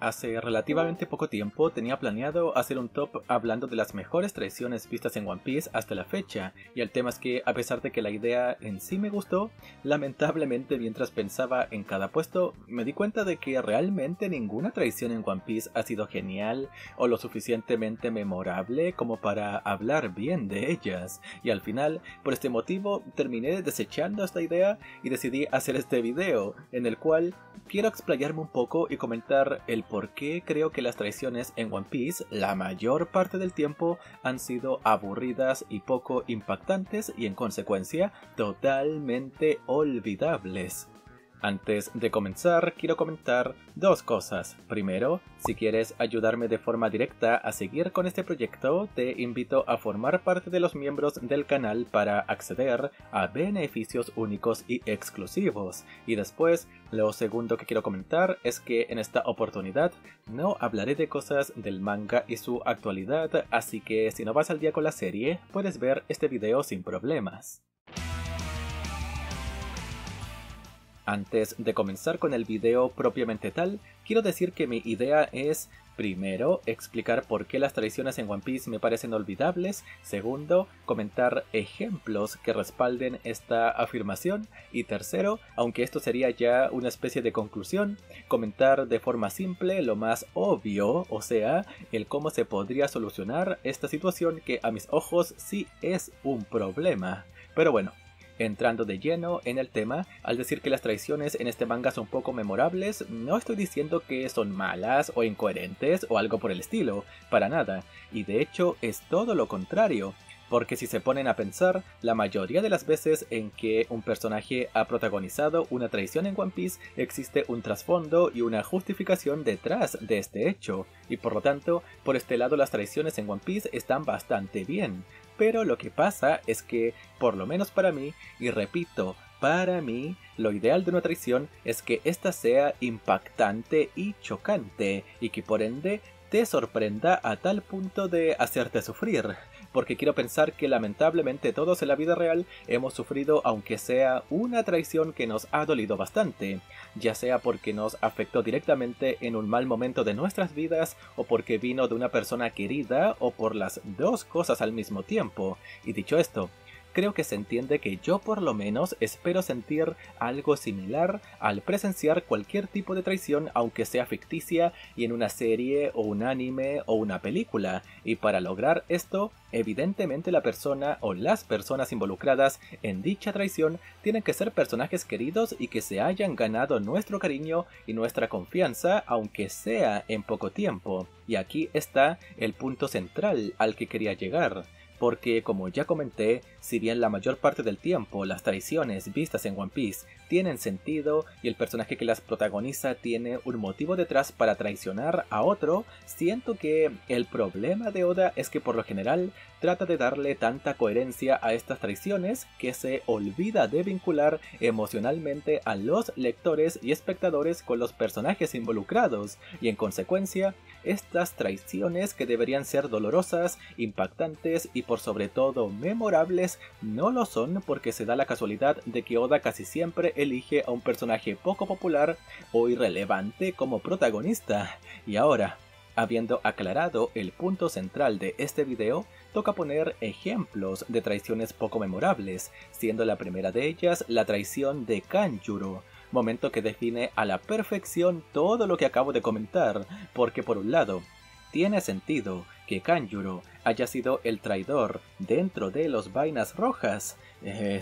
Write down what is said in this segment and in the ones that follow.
Hace relativamente poco tiempo tenía planeado hacer un top hablando de las mejores traiciones vistas en One Piece hasta la fecha, y el tema es que a pesar de que la idea en sí me gustó, lamentablemente mientras pensaba en cada puesto me di cuenta de que realmente ninguna traición en One Piece ha sido genial o lo suficientemente memorable como para hablar bien de ellas, y al final por este motivo terminé desechando esta idea y decidí hacer este video en el cual quiero explayarme un poco y comentar el por qué creo que las traiciones en One Piece la mayor parte del tiempo han sido aburridas y poco impactantes y en consecuencia totalmente olvidables. Antes de comenzar, quiero comentar dos cosas. Primero, si quieres ayudarme de forma directa a seguir con este proyecto, te invito a formar parte de los miembros del canal para acceder a beneficios únicos y exclusivos. Y después, lo segundo que quiero comentar es que en esta oportunidad no hablaré de cosas del manga y su actualidad, así que si no vas al día con la serie, puedes ver este video sin problemas. Antes de comenzar con el video propiamente tal, quiero decir que mi idea es, primero, explicar por qué las traiciones en One Piece me parecen olvidables, segundo, comentar ejemplos que respalden esta afirmación, y tercero, aunque esto sería ya una especie de conclusión, comentar de forma simple lo más obvio, o sea, el cómo se podría solucionar esta situación que a mis ojos sí es un problema. Pero bueno, entrando de lleno en el tema, al decir que las traiciones en este manga son poco memorables, no estoy diciendo que son malas o incoherentes o algo por el estilo, para nada, y de hecho es todo lo contrario, porque si se ponen a pensar, la mayoría de las veces en que un personaje ha protagonizado una traición en One Piece existe un trasfondo y una justificación detrás de este hecho, y por lo tanto, por este lado las traiciones en One Piece están bastante bien. Pero lo que pasa es que, por lo menos para mí, y repito, para mí, lo ideal de una traición es que ésta sea impactante y chocante, y que por ende te sorprenda a tal punto de hacerte sufrir. Porque quiero pensar que lamentablemente todos en la vida real hemos sufrido aunque sea una traición que nos ha dolido bastante, ya sea porque nos afectó directamente en un mal momento de nuestras vidas o porque vino de una persona querida o por las dos cosas al mismo tiempo. Y dicho esto, creo que se entiende que yo por lo menos espero sentir algo similar al presenciar cualquier tipo de traición aunque sea ficticia y en una serie o un anime o una película, y para lograr esto, evidentemente la persona o las personas involucradas en dicha traición tienen que ser personajes queridos y que se hayan ganado nuestro cariño y nuestra confianza aunque sea en poco tiempo. Y aquí está el punto central al que quería llegar. Porque, como ya comenté, si bien la mayor parte del tiempo las traiciones vistas en One Piece tienen sentido y el personaje que las protagoniza tiene un motivo detrás para traicionar a otro, siento que el problema de Oda es que por lo general trata de darle tanta coherencia a estas traiciones que se olvida de vincular emocionalmente a los lectores y espectadores con los personajes involucrados, y en consecuencia, estas traiciones que deberían ser dolorosas, impactantes y por sobre todo memorables, no lo son porque se da la casualidad de que Oda casi siempre elige a un personaje poco popular o irrelevante como protagonista. Y ahora, habiendo aclarado el punto central de este video, toca poner ejemplos de traiciones poco memorables, siendo la primera de ellas la traición de Kanjuro, momento que define a la perfección todo lo que acabo de comentar, porque por un lado, tiene sentido que Kanjuro haya sido el traidor dentro de los Vainas Rojas.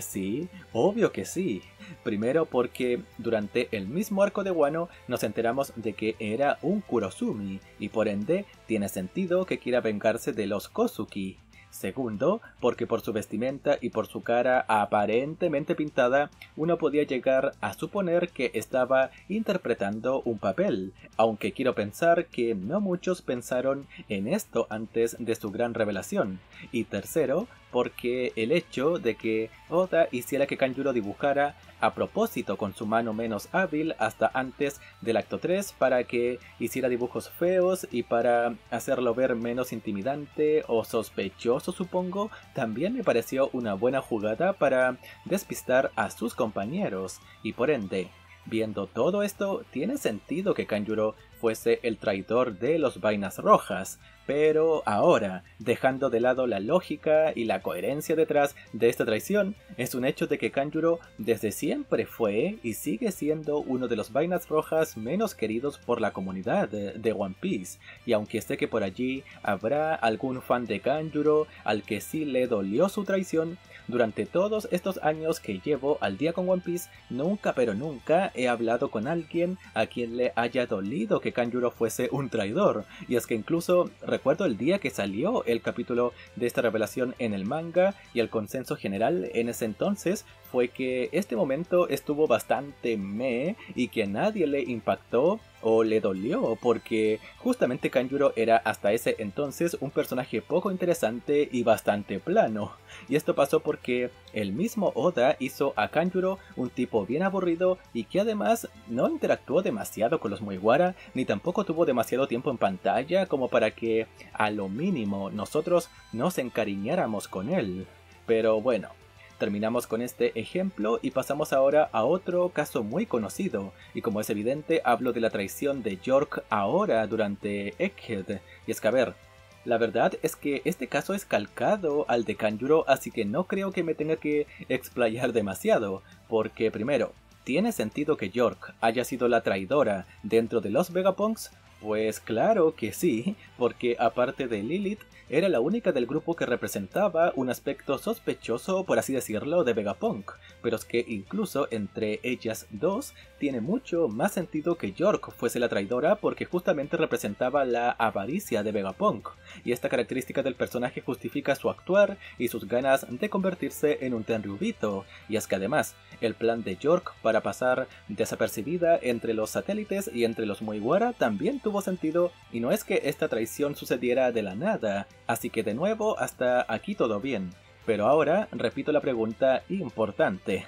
Sí, obvio que sí. Primero porque durante el mismo arco de Wano nos enteramos de que era un Kurosumi, y por ende tiene sentido que quiera vengarse de los Kozuki. Segundo, porque por su vestimenta y por su cara aparentemente pintada, uno podía llegar a suponer que estaba interpretando un papel, aunque quiero pensar que no muchos pensaron en esto antes de su gran revelación. Y tercero, porque el hecho de que Oda hiciera que Kanjuro dibujara a propósito con su mano menos hábil hasta antes del acto 3 para que hiciera dibujos feos y para hacerlo ver menos intimidante o sospechoso, supongo, también me pareció una buena jugada para despistar a sus compañeros, y por ende, viendo todo esto, tiene sentido que Kanjuro fuese el traidor de los Vainas Rojas. Pero ahora, dejando de lado la lógica y la coherencia detrás de esta traición, es un hecho de que Kanjuro desde siempre fue y sigue siendo uno de los Vainas Rojas menos queridos por la comunidad de One Piece. Y aunque sé que por allí habrá algún fan de Kanjuro al que sí le dolió su traición, durante todos estos años que llevo al día con One Piece, nunca pero nunca he hablado con alguien a quien le haya dolido que Kanjuro fuese un traidor. Y es que incluso recuerdo el día que salió el capítulo de esta revelación en el manga, y el consenso general en ese entonces fue que este momento estuvo bastante meh y que a nadie le impactó o le dolió, porque justamente Kanjuro era hasta ese entonces un personaje poco interesante y bastante plano. Y esto pasó porque el mismo Oda hizo a Kanjuro un tipo bien aburrido y que además no interactuó demasiado con los Mugiwara, ni tampoco tuvo demasiado tiempo en pantalla como para que a lo mínimo nosotros nos encariñáramos con él. Pero bueno, terminamos con este ejemplo y pasamos ahora a otro caso muy conocido, y como es evidente hablo de la traición de York ahora durante Egghead. Y es que a ver, la verdad es que este caso es calcado al de Kanjuro, así que no creo que me tenga que explayar demasiado, porque primero, ¿tiene sentido que York haya sido la traidora dentro de los Vegapunks? Pues claro que sí, porque aparte de Lilith, era la única del grupo que representaba un aspecto sospechoso, por así decirlo, de Vegapunk, pero es que incluso entre ellas dos tiene mucho más sentido que York fuese la traidora, porque justamente representaba la avaricia de Vegapunk, y esta característica del personaje justifica su actuar y sus ganas de convertirse en un Tenryubito. Y es que además, el plan de York para pasar desapercibida entre los satélites y entre los Mugiwara también tuvo sentido, y no es que esta traición sucediera de la nada. Así que de nuevo, hasta aquí todo bien. Pero ahora repito la pregunta importante.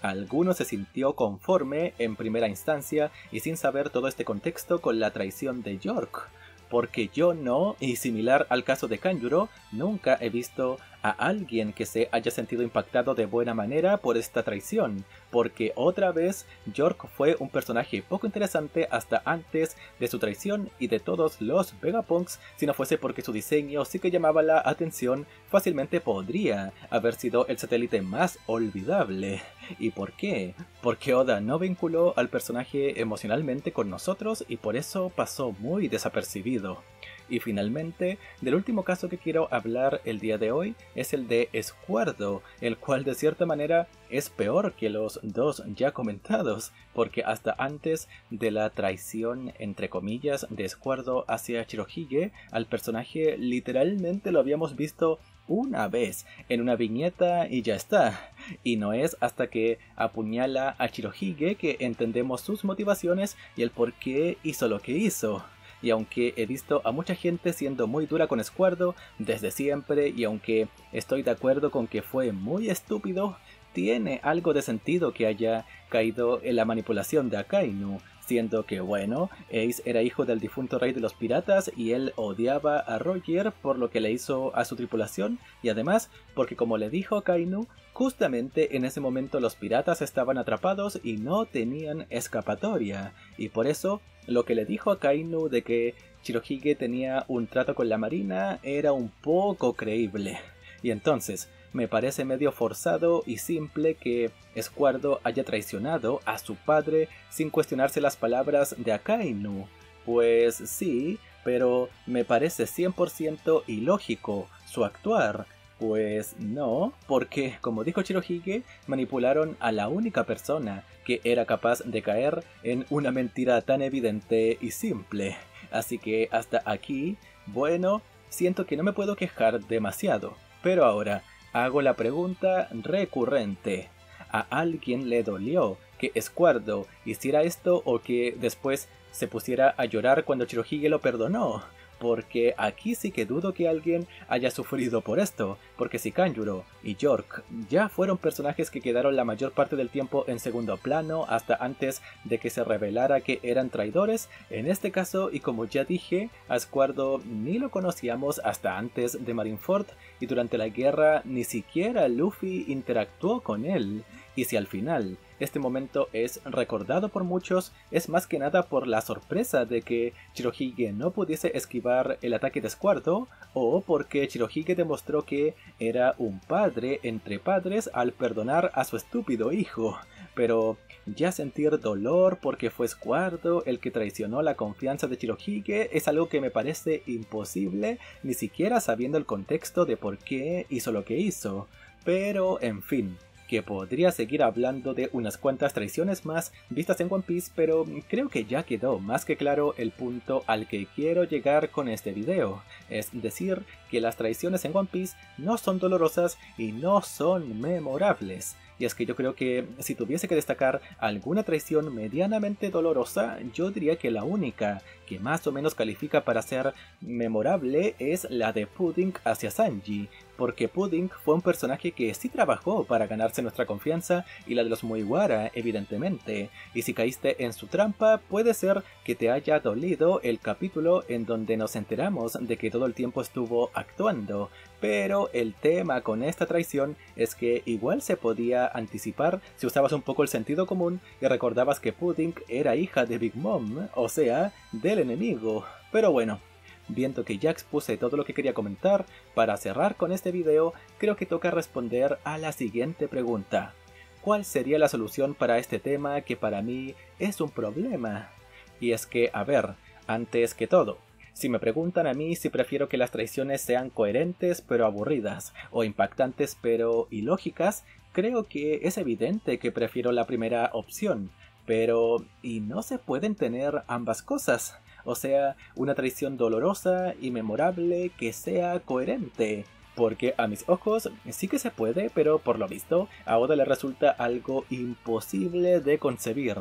¿Alguno se sintió conforme en primera instancia y sin saber todo este contexto con la traición de York? Porque yo no, y similar al caso de Kanjuro, nunca he visto a alguien que se haya sentido impactado de buena manera por esta traición, porque otra vez York fue un personaje poco interesante hasta antes de su traición y de todos los Vegapunks. Si no fuese porque su diseño sí que llamaba la atención, fácilmente podría haber sido el satélite más olvidable. ¿Y por qué? Porque Oda no vinculó al personaje emocionalmente con nosotros y por eso pasó muy desapercibido. Y finalmente, del último caso que quiero hablar el día de hoy es el de Escuardo, el cual de cierta manera es peor que los dos ya comentados, porque hasta antes de la traición entre comillas de Escuardo hacia Shirohige, al personaje literalmente lo habíamos visto una vez en una viñeta y ya está. Y no es hasta que apuñala a Shirohige que entendemos sus motivaciones y el por qué hizo lo que hizo. Y aunque he visto a mucha gente siendo muy dura con Escuardo desde siempre, y aunque estoy de acuerdo con que fue muy estúpido, tiene algo de sentido que haya caído en la manipulación de Akainu, siendo que, bueno, Ace era hijo del difunto rey de los piratas y él odiaba a Roger por lo que le hizo a su tripulación, y además porque, como le dijo Akainu, justamente en ese momento los piratas estaban atrapados y no tenían escapatoria, y por eso lo que le dijo a Akainu de que Shirohige tenía un trato con la marina era un poco creíble. Y entonces, me parece medio forzado y simple que Escuardo haya traicionado a su padre sin cuestionarse las palabras de Akainu. Pues sí, pero me parece 100% ilógico su actuar. Pues no, porque como dijo Shirohige, manipularon a la única persona que era capaz de caer en una mentira tan evidente y simple. Así que hasta aquí, bueno, siento que no me puedo quejar demasiado. Pero ahora, hago la pregunta recurrente. ¿A alguien le dolió que Escuardo hiciera esto o que después se pusiera a llorar cuando Shirohige lo perdonó? Porque aquí sí que dudo que alguien haya sufrido por esto, porque si Kanjuro y York ya fueron personajes que quedaron la mayor parte del tiempo en segundo plano hasta antes de que se revelara que eran traidores, en este caso, y como ya dije, a Escuardo ni lo conocíamos hasta antes de Marineford, y durante la guerra ni siquiera Luffy interactuó con él, y si al final este momento es recordado por muchos es más que nada por la sorpresa de que Shirohige no pudiese esquivar el ataque de Squardo, o porque Shirohige demostró que era un padre entre padres al perdonar a su estúpido hijo. Pero ya sentir dolor porque fue Squardo el que traicionó la confianza de Shirohige es algo que me parece imposible, ni siquiera sabiendo el contexto de por qué hizo lo que hizo. Pero, en fin, que podría seguir hablando de unas cuantas traiciones más vistas en One Piece, pero creo que ya quedó más que claro el punto al que quiero llegar con este video. Es decir, que las traiciones en One Piece no son dolorosas y no son memorables. Y es que yo creo que si tuviese que destacar alguna traición medianamente dolorosa, yo diría que la única que más o menos califica para ser memorable es la de Pudding hacia Sanji, porque Pudding fue un personaje que sí trabajó para ganarse nuestra confianza y la de los Mugiwara, evidentemente, y si caíste en su trampa puede ser que te haya dolido el capítulo en donde nos enteramos de que todo el tiempo estuvo actuando, pero el tema con esta traición es que igual se podía anticipar si usabas un poco el sentido común y recordabas que Pudding era hija de Big Mom, o sea, del enemigo. Pero bueno, viendo que ya expuse todo lo que quería comentar, para cerrar con este video, creo que toca responder a la siguiente pregunta. ¿Cuál sería la solución para este tema que para mí es un problema? Y es que, a ver, antes que todo, si me preguntan a mí si prefiero que las traiciones sean coherentes pero aburridas, o impactantes pero ilógicas, creo que es evidente que prefiero la primera opción. Pero, ¿y no se pueden tener ambas cosas? O sea, una traición dolorosa y memorable que sea coherente. Porque a mis ojos sí que se puede, pero por lo visto a Oda le resulta algo imposible de concebir.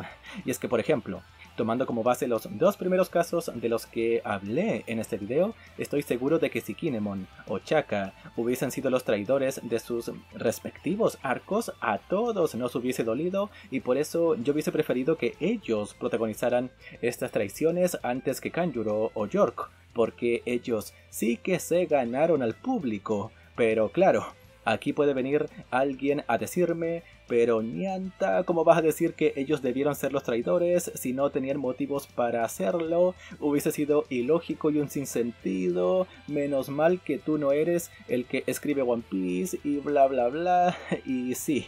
Y es que, por ejemplo, tomando como base los dos primeros casos de los que hablé en este video, estoy seguro de que si Kinemon o Chaka hubiesen sido los traidores de sus respectivos arcos, a todos nos hubiese dolido y por eso yo hubiese preferido que ellos protagonizaran estas traiciones antes que Kanjuro o York, porque ellos sí que se ganaron al público. Pero claro, aquí puede venir alguien a decirme, pero ñanta, ¿cómo vas a decir que ellos debieron ser los traidores si no tenían motivos para hacerlo? Hubiese sido ilógico y un sinsentido, menos mal que tú no eres el que escribe One Piece y bla bla bla, y sí.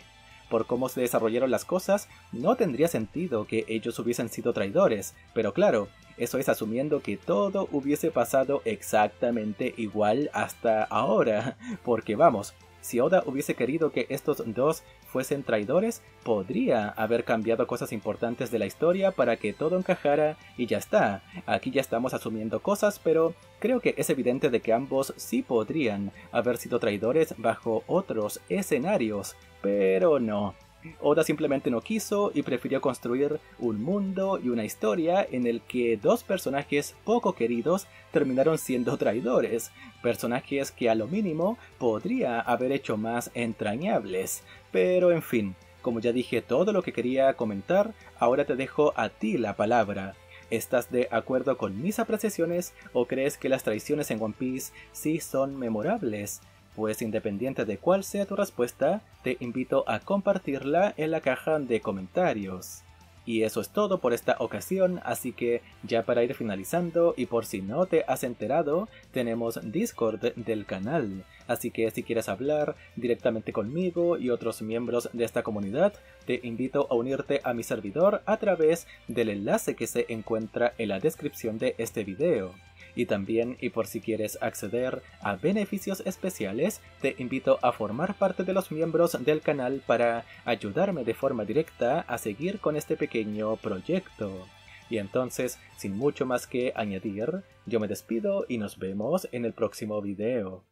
Por cómo se desarrollaron las cosas, no tendría sentido que ellos hubiesen sido traidores, pero claro, eso es asumiendo que todo hubiese pasado exactamente igual hasta ahora, porque vamos, si Oda hubiese querido que estos dos fuesen traidores, podría haber cambiado cosas importantes de la historia para que todo encajara y ya está. Aquí ya estamos asumiendo cosas, pero creo que es evidente de que ambos sí podrían haber sido traidores bajo otros escenarios, pero no. Oda simplemente no quiso y prefirió construir un mundo y una historia en el que dos personajes poco queridos terminaron siendo traidores, personajes que a lo mínimo podría haber hecho más entrañables. Pero en fin, como ya dije todo lo que quería comentar, ahora te dejo a ti la palabra. ¿Estás de acuerdo con mis apreciaciones o crees que las traiciones en One Piece sí son memorables? Pues independiente de cuál sea tu respuesta, te invito a compartirla en la caja de comentarios. Y eso es todo por esta ocasión, así que ya para ir finalizando y por si no te has enterado, tenemos Discord del canal. Así que si quieres hablar directamente conmigo y otros miembros de esta comunidad, te invito a unirte a mi servidor a través del enlace que se encuentra en la descripción de este video. Y también, y por si quieres acceder a beneficios especiales, te invito a formar parte de los miembros del canal para ayudarme de forma directa a seguir con este pequeño proyecto. Y entonces, sin mucho más que añadir, yo me despido y nos vemos en el próximo video.